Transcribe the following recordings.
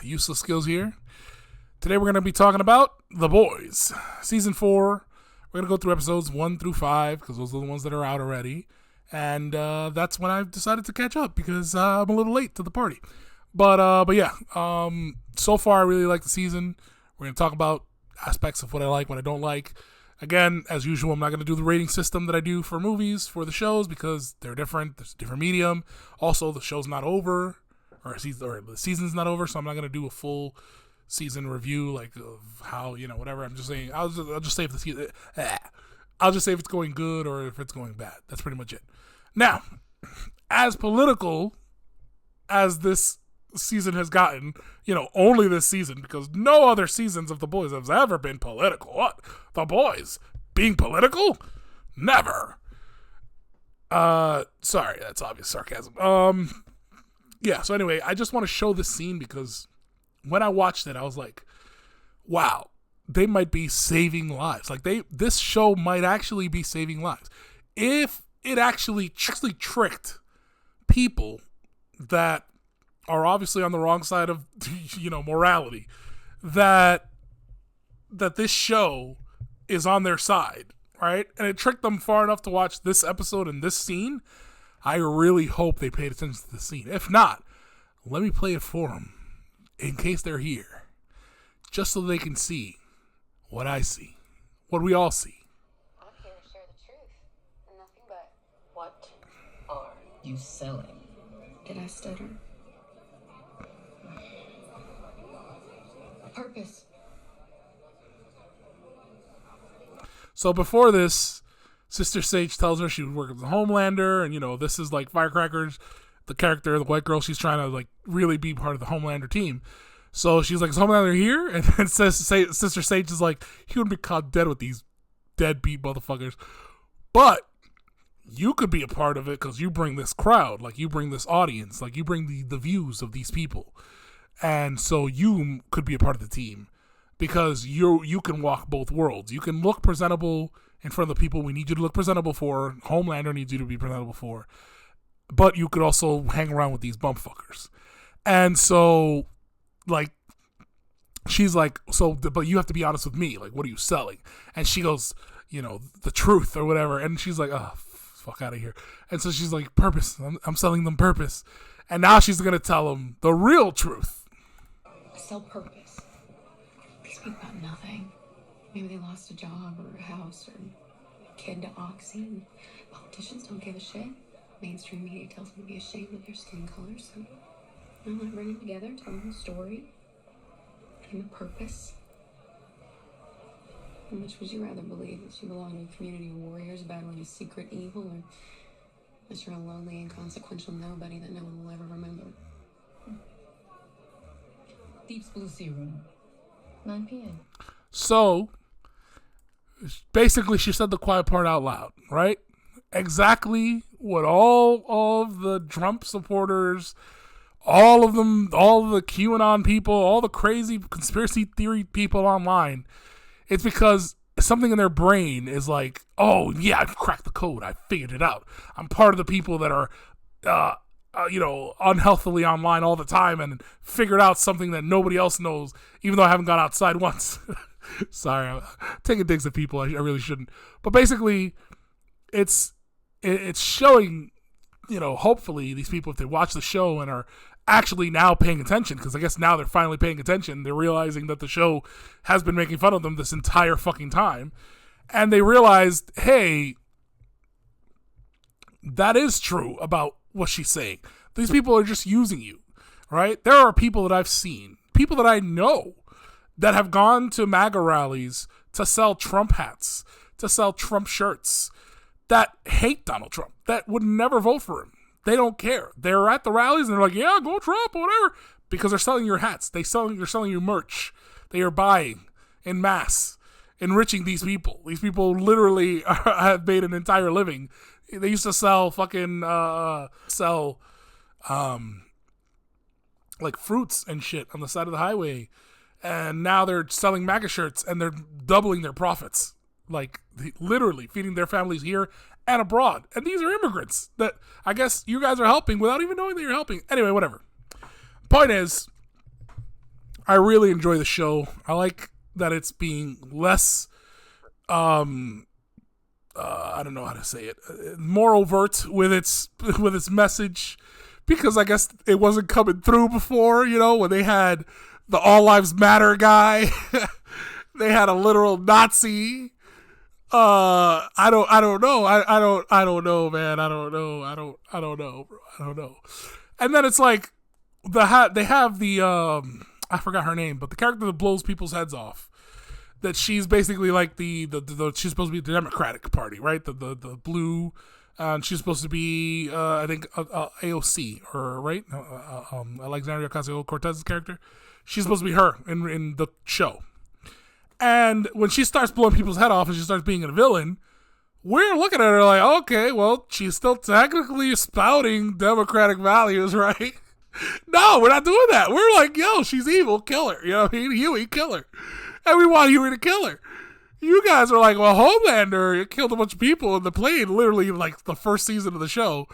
Useless Skills here. Today we're going to be talking about The Boys, Season 4. We're going to go through episodes 1 through 5, because those are the ones that are out already. And that's when I've decided to catch up, because I'm a little late to the party. But yeah, so far I really like the season. We're going to talk about aspects of what I like, what I don't like. Again, as usual, I'm not going to do the rating system that I do for movies, for the shows, because they're different. There's a different medium. Also, the show's not over, or the season's not over, so I'm not going to do a full season review, like of how, whatever. I'm just saying, I'll just say if I'll just say if it's going good or if it's going bad. That's pretty much it. Now, as political as this season has gotten, only this season, because no other seasons of The Boys have ever been political. What? The Boys being political? Never. Sorry, that's obvious sarcasm. Yeah, so anyway, I just want to show this scene because when I watched it, I was like, wow, they might be saving lives. Like, this show might actually be saving lives. If it actually tricked people that are obviously on the wrong side of, morality, that this show is on their side, right? And it tricked them far enough to watch this episode and this scene. I really hope they paid attention to the scene. If not, let me play it for them in case they're here, just so they can see what I see, what we all see. I'm here to share the truth and nothing but. What are you selling? Did I stutter? Purpose. So before this, Sister Sage tells her she would work as a Homelander, and this is like Firecrackers, the character, the white girl. She's trying to like really be part of the Homelander team. So she's like, "Is Homelander here?" And then Sister Sage is like, "He would be caught dead with these deadbeat motherfuckers, but you could be a part of it because you bring this crowd, like you bring this audience, like you bring the views of these people." And so you could be a part of the team because you can walk both worlds. You can look presentable in front of the people we need you to look presentable for. Homelander needs you to be presentable for. But you could also hang around with these bumfuckers. And so, like, she's like, but you have to be honest with me. Like, what are you selling? And she goes, the truth or whatever. And she's like, oh, fuck out of here. And so she's like, purpose. I'm selling them purpose. And now she's going to tell them the real truth. I sell purpose. These people got nothing. Maybe they lost a job or a house or a kid to Oxy. Politicians don't give a shit. Mainstream media tells them to be ashamed of their skin color. So I want to bring them together, tell them a story, give them a purpose. How much would you rather believe? That you belong to a community of warriors battling a secret evil, or that you're a lonely, inconsequential nobody that no one will ever remember? Deep's Blue Sea Room, 9 p.m. So, basically, she said the quiet part out loud, right? Exactly what all of the Trump supporters, all of them, all the QAnon people, all the crazy conspiracy theory people online, it's because something in their brain is like, oh, yeah, I've cracked the code. I figured it out. I'm part of the people that are, unhealthily online all the time and figured out something that nobody else knows, even though I haven't gone outside once. Sorry, I'm taking digs at people. I really shouldn't. But basically, it's showing, hopefully these people, if they watch the show and are actually now paying attention, because I guess now they're finally paying attention, they're realizing that the show has been making fun of them this entire fucking time. And they realized, hey, that is true about what she's saying. These people are just using you, right? There are people that I've seen, people that I know, that have gone to MAGA rallies to sell Trump hats, to sell Trump shirts, that hate Donald Trump, that would never vote for him. They don't care. They're at the rallies and they're like, yeah, go Trump, whatever, because they're selling your hats. They're selling you merch. They are buying en masse, enriching these people. These people literally have made an entire living. They used to sell like fruits and shit on the side of the highway. And now they're selling MAGA shirts and they're doubling their profits. Like, literally feeding their families here and abroad. And these are immigrants that I guess you guys are helping without even knowing that you're helping. Anyway, whatever. Point is, I really enjoy the show. I like that it's being less, I don't know how to say it, more overt with its message, because I guess it wasn't coming through before. When they had the All Lives Matter guy, they had a literal Nazi. I don't know. I don't know, man. I don't know, bro. I don't know. And then it's like they have the I forgot her name, but the character that blows people's heads off. That she's basically like the she's supposed to be the Democratic Party, right? The blue, and she's supposed to be I think AOC, or right? Alexandria Ocasio-Cortez's character. She's supposed to be her in the show. And when she starts blowing people's head off and she starts being a villain, we're looking at her like, okay, well, she's still technically spouting democratic values, right? No, we're not doing that. We're like, yo, she's evil, kill her. You know what I mean? Huey, kill her. And we want Huey to kill her. You guys are like, well, Homelander killed a bunch of people in the plane, literally like the first season of the show.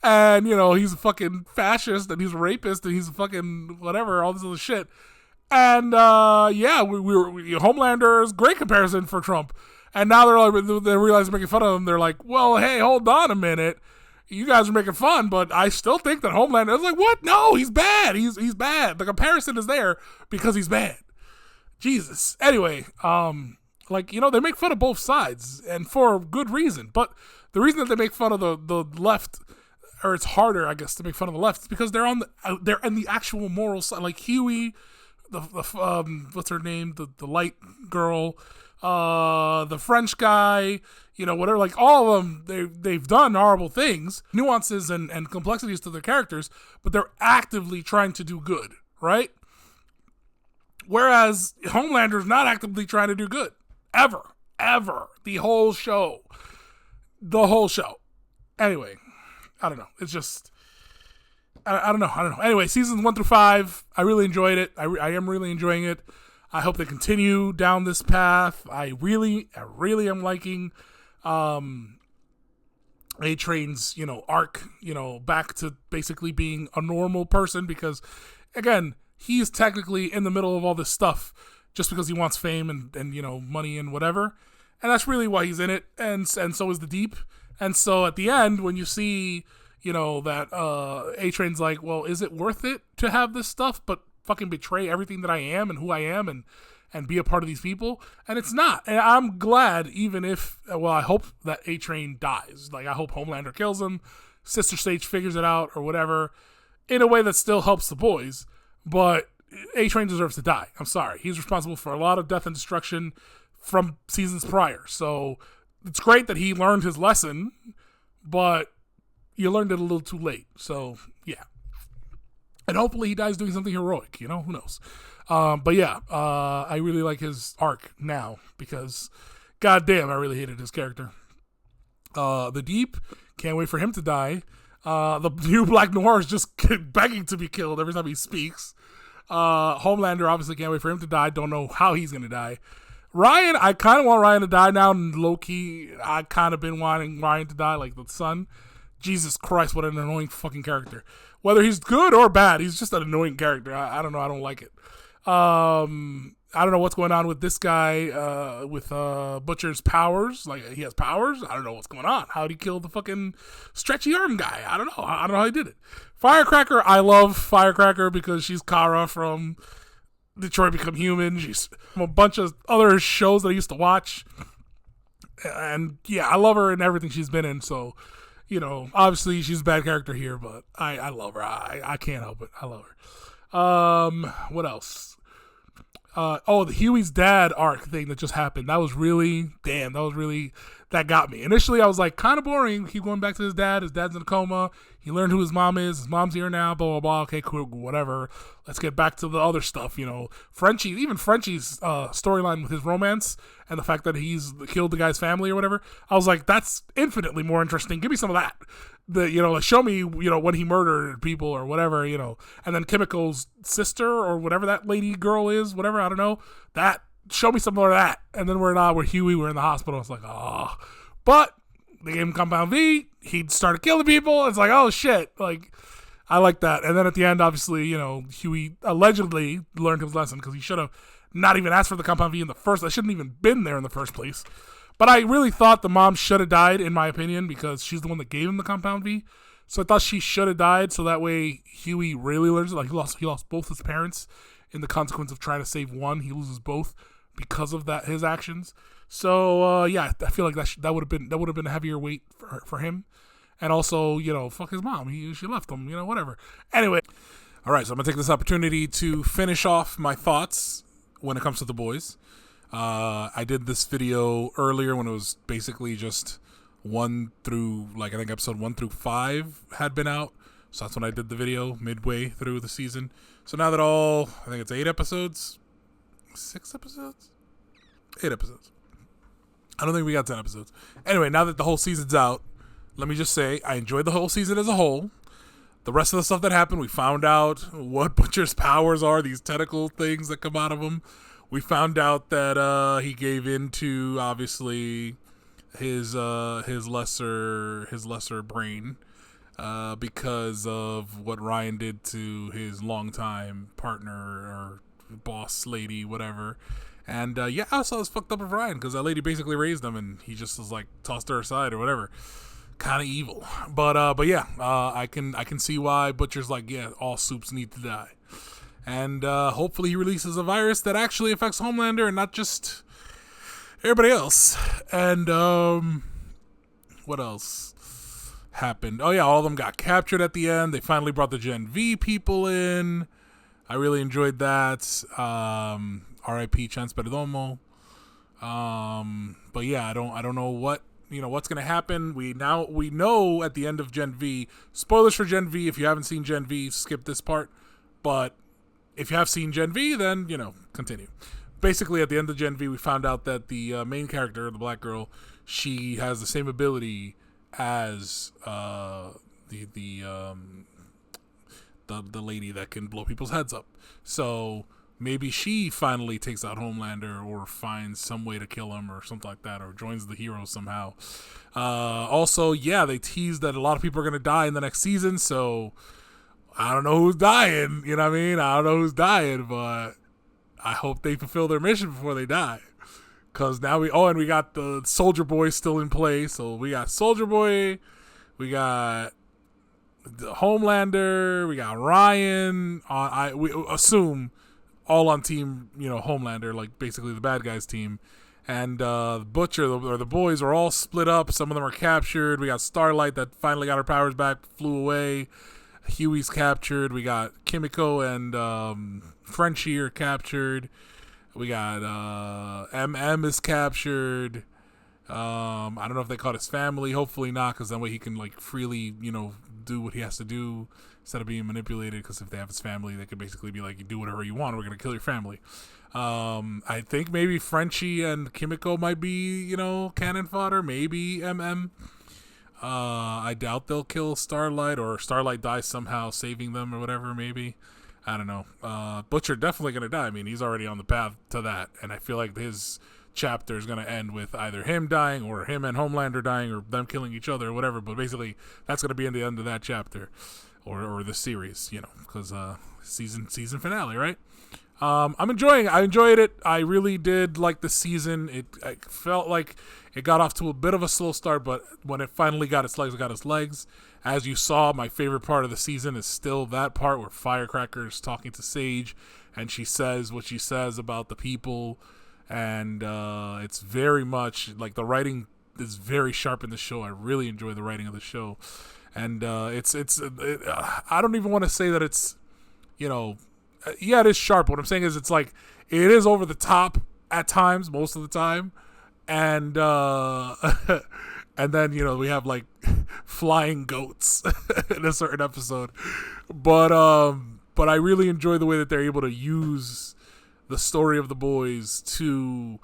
And, he's a fucking fascist and he's a rapist and he's a fucking whatever, all this other shit. And, Homelander is great comparison for Trump. And now they realize they're making fun of him. They're like, well, hey, hold on a minute. You guys are making fun, but I still think that Homelander is like, what? No, he's bad. He's bad. The comparison is there because he's bad. Jesus. Anyway, they make fun of both sides, and for good reason. But the reason that they make fun of the left, or it's harder, I guess, to make fun of the left, is because they're in the actual moral side. Like Huey, the what's her name, the light girl, the French guy, whatever. Like all of them, they've done horrible things, nuances and complexities to their characters, but they're actively trying to do good, right? Whereas Homelander's not actively trying to do good. Ever. The whole show. Anyway, I don't know. It's just, I don't know. Anyway, seasons 1 through 5, I really enjoyed it. I am really enjoying it. I hope they continue down this path. I really am liking A-Train's, arc, back to basically being a normal person, because, again, he's technically in the middle of all this stuff just because he wants fame and money and whatever. And that's really why he's in it. And so is the Deep. And so at the end, when you see, that A-Train's like, well, is it worth it to have this stuff but fucking betray everything that I am and who I am and be a part of these people? And it's not. And I'm glad, even if, I hope that A-Train dies. Like, I hope Homelander kills him, Sister Sage figures it out or whatever, in a way that still helps the boys. But A-Train deserves to die. I'm sorry. He's responsible for a lot of death and destruction from seasons prior. So it's great that he learned his lesson, but you learned it a little too late. So, yeah. And hopefully he dies doing something heroic. Who knows? But yeah, I really like his arc now because, goddamn, I really hated his character. The Deep, can't wait for him to die. The new Black Noir is just begging to be killed every time he speaks. Homelander, obviously can't wait for him to die. Don't know how he's going to die. Ryan, I kind of want Ryan to die now. And low-key, I kind of been wanting Ryan to die, like the son. Jesus Christ, what an annoying fucking character. Whether he's good or bad, he's just an annoying character. I don't know. I don't like it. I don't know what's going on with this guy, with Butcher's powers. Like, he has powers. I don't know what's going on. How'd he kill the fucking stretchy arm guy? I don't know. I don't know how he did it. Firecracker, I love Firecracker because she's Kara from Detroit Become Human. She's from a bunch of other shows that I used to watch. And yeah, I love her in everything she's been in. So, obviously she's a bad character here, but I love her. I can't help it. I love her. What else? The Huey's dad arc thing that just happened. That got me. Initially, I was like, kind of boring. Keep going back to his dad. His dad's in a coma. He learned who his mom is. His mom's here now, blah, blah, blah. Okay, cool, whatever. Let's get back to the other stuff, Frenchie's storyline with his romance and the fact that he's killed the guy's family or whatever. I was like, that's infinitely more interesting. Give me some of that. Show me, when he murdered people or whatever, and then Kimiko's sister or whatever that lady girl is, whatever, I don't know, that, show me some more of that. And then we're Huey, we're in the hospital. It's like, oh, but they gave him Compound V. He started killing people. It's like, oh shit. Like, I like that. And then at the end, obviously, Huey allegedly learned his lesson because he should have not even asked for the compound V in the first. I shouldn't even been there in the first place. But I really thought the mom should have died, in my opinion, because she's the one that gave him the compound V. So I thought she should have died, so that way Huey really learns. Like he lost both his parents in the consequence of trying to save one. He loses both because of his actions. So I feel like that would have been a heavier weight for him. And also, fuck his mom. She left him. Whatever. Anyway, all right. So I'm gonna take this opportunity to finish off my thoughts when it comes to The Boys. I did this video earlier when it was basically just 1 through, I think episode 1 through 5 had been out. So that's when I did the video midway through the season. So now that I think it's 8 episodes, 6 episodes, 8 episodes. I don't think we got 10 episodes. Anyway, now that the whole season's out, let me just say I enjoyed the whole season as a whole. The rest of the stuff that happened, we found out what Butcher's powers are, these tentacle things that come out of him. We found out that he gave in to, obviously, his lesser brain because of what Ryan did to his longtime partner or boss lady, whatever. And I also was fucked up with Ryan because that lady basically raised him and he just was tossed her aside or whatever. Kind of evil, but I can see why Butcher's all soups need to die. And hopefully he releases a virus that actually affects Homelander and not just everybody else. And what else happened? Oh, yeah, all of them got captured at the end. They finally brought the Gen V people in. I really enjoyed that. R.I.P. Chance Perdomo. But yeah, I don't know what's going to happen. We know at the end of Gen V, spoilers for Gen V. If you haven't seen Gen V, skip this part. But if you have seen Gen V, then, continue. Basically, at the end of Gen V, we found out that the main character, the black girl, she has the same ability as the lady that can blow people's heads up. So maybe she finally takes out Homelander or finds some way to kill him or something like that, or joins the heroes somehow. Also, they teased that a lot of people are going to die in the next season, so I don't know who's dying, you know what I mean? I don't know who's dying, but I hope they fulfill their mission before they die. Because now we got the Soldier Boy still in play. So we got Soldier Boy, we got the Homelander, we got Ryan. We assume all on team, Homelander, basically the bad guys team. And Butcher, or the boys, are all split up. Some of them are captured. We got Starlight that finally got her powers back, flew away. Huey's captured. We got Kimiko and Frenchie are captured. We got MM is captured. I don't know if they caught his family. Hopefully not, because that way he can freely, do what he has to do instead of being manipulated. Because if they have his family, they could basically be like, you do whatever you want. We're gonna kill your family. I think maybe Frenchie and Kimiko might be, cannon fodder. Maybe MM. I doubt they'll kill Starlight, or Starlight dies somehow saving them or whatever, maybe. I don't know. Butcher definitely going to die. I mean, he's already on the path to that, and I feel like his chapter is going to end with either him dying or him and Homelander dying or them killing each other or whatever, but basically that's going to be in the end of that chapter or the series, because season finale, right? I enjoyed it. I really did like the season. I felt like it got off to a bit of a slow start, but when it finally got its legs, it got its legs. As you saw, my favorite part of the season is still that part where Firecracker is talking to Sage, and she says what she says about the people, and it's very much the writing is very sharp in the show. I really enjoy the writing of the show, and I don't even want to say that it's, yeah, it is sharp. What I'm saying is it is over the top at times, most of the time. And and then, we have flying goats in a certain episode. But I really enjoy the way that they're able to use the story of the boys to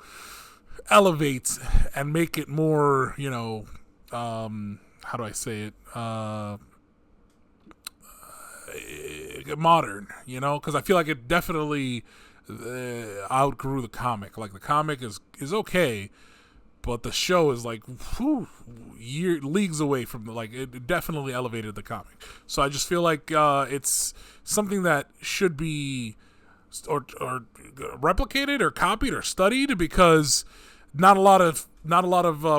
elevate and make it more, how do I say it? Modern, because I feel like it definitely outgrew the comic. The comic is okay, But the show is like leagues away from it definitely elevated the comic. So I just feel like it's something that should be or replicated or copied or studied, because not a lot of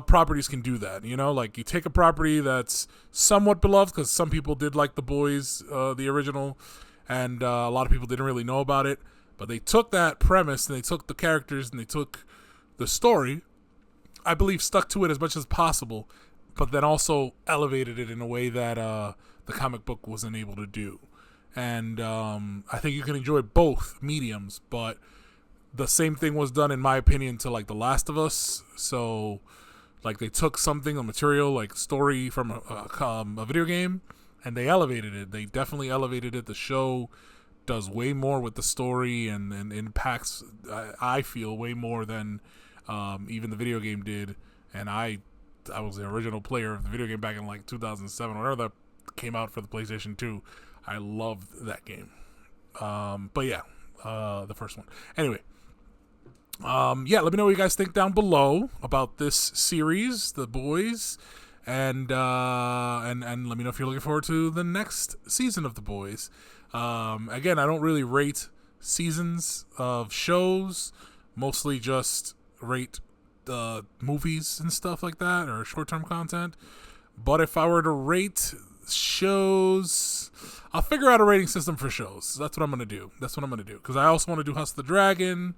properties can do that. You know, like you take a property that's somewhat beloved, because some people did like The Boys, the original, and a lot of people didn't really know about it. But they took that premise and they took the characters and they took the story, I believe stuck to it as much as possible, but then also elevated it in a way that the comic book wasn't able to do. And I think you can enjoy both mediums, but the same thing was done, in my opinion, to like The Last of Us. So like they took something, a material, like story from a video game, and they elevated it. They definitely elevated it. The show does way more with the story and impacts, I feel, way more than even the video game did. And I was the original player of the video game back in like 2007, whenever that came out for the PlayStation 2. I loved that game. But yeah, the first one. Anyway, yeah, let me know what you guys think down below about this series, The Boys, and let me know if you're looking forward to the next season of The Boys. Again, I don't really rate seasons of shows, mostly just rate movies and stuff like that, or short-term content. But if I were to rate shows, I'll figure out a rating system for shows. That's what I'm gonna do. Because I also want to do House of the Dragon,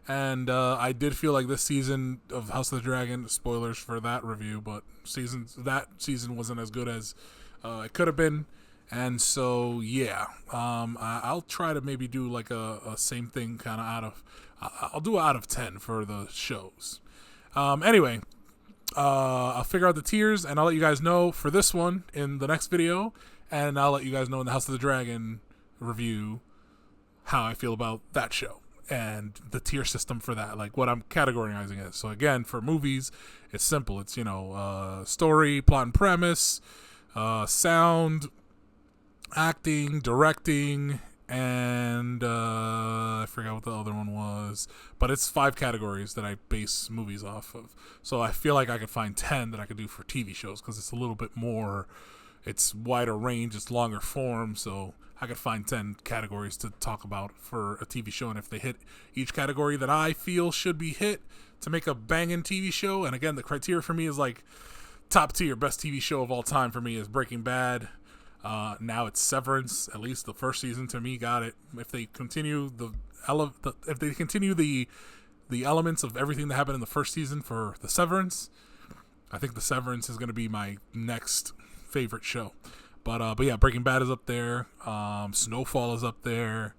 and I did feel like this season of House of the Dragon, spoilers for that review, but that season wasn't as good as it could have been. And so, yeah, I'll try to maybe do like a same thing kind of I'll do out of 10 for the shows. Anyway, I'll figure out the tiers, and I'll let you guys know for this one in the next video, and I'll let you guys know in the House of the Dragon review how I feel about that show and the tier system for that, like what I'm categorizing it. So again, for movies, it's simple. It's, story, plot and premise, sound, acting, directing, and I forgot what the other one was, but it's 5 categories that I base movies off of. So I feel like I could find 10 that I could do for TV shows, because it's a little bit more, it's wider range, it's longer form, so I could find 10 categories to talk about for a TV show. And if they hit each category that I feel should be hit to make a banging TV show, and again, the criteria for me is like top tier, best TV show of all time for me is Breaking Bad. Now it's Severance. At least the first season to me got it. If they continue the elements of everything that happened in the first season for the Severance, I think the Severance is going to be my next favorite show. But yeah, Breaking Bad is up there. Snowfall is up there.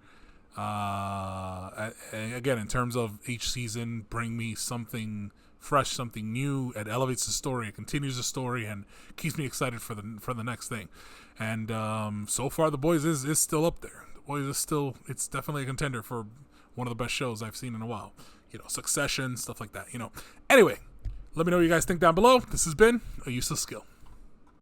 Again, in terms of each season, bring me something fresh, something new. It elevates the story, it continues the story, and keeps me excited for the next thing. And so far, The Boys is still up there. The Boys is still, it's definitely a contender for one of the best shows I've seen in a while. Succession, stuff like that. Anyway, let me know what you guys think down below. This has been A Useless Skill.